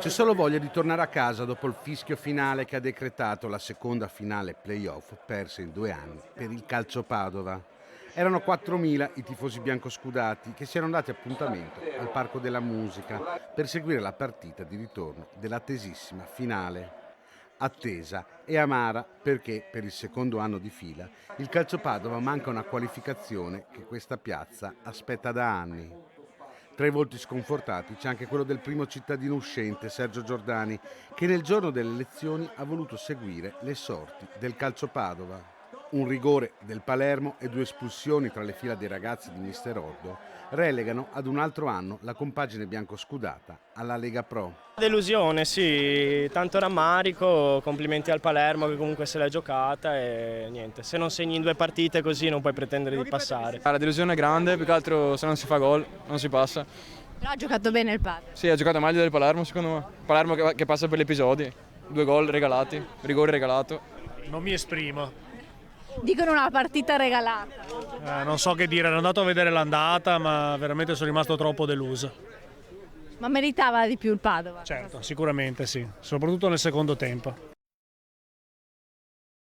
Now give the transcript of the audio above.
C'è solo voglia di tornare a casa dopo il fischio finale che ha decretato la seconda finale playoff persa in 2 anni per il Calcio Padova. Erano 4.000 i tifosi biancoscudati che si erano dati appuntamento al Parco della Musica per seguire la partita di ritorno dell'attesissima finale. Attesa e amara perché per il secondo anno di fila il Calcio Padova manca una qualificazione che questa piazza aspetta da anni. Tra i volti sconfortati c'è anche quello del primo cittadino uscente, Sergio Giordani, che nel giorno delle elezioni ha voluto seguire le sorti del Calcio Padova. Un rigore del Palermo e 2 espulsioni tra le fila dei ragazzi di Mister Ordo relegano ad un altro anno la compagine biancoscudata alla Lega Pro. Delusione, sì, tanto rammarico, complimenti al Palermo che comunque se l'è giocata e niente, se non segni in 2 partite così non puoi pretendere di passare. La delusione è grande, più che altro se non si fa gol non si passa. Però ha giocato bene il Padova. Sì, ha giocato meglio del Palermo secondo me. Palermo che passa per gli episodi, 2 gol regalati, rigore regalato. Non mi esprimo. Dicono una partita regalata. Non so che dire, ero andato a vedere l'andata, ma veramente sono rimasto troppo deluso. Ma meritava di più il Padova? Certo, sicuramente sì, soprattutto nel secondo tempo.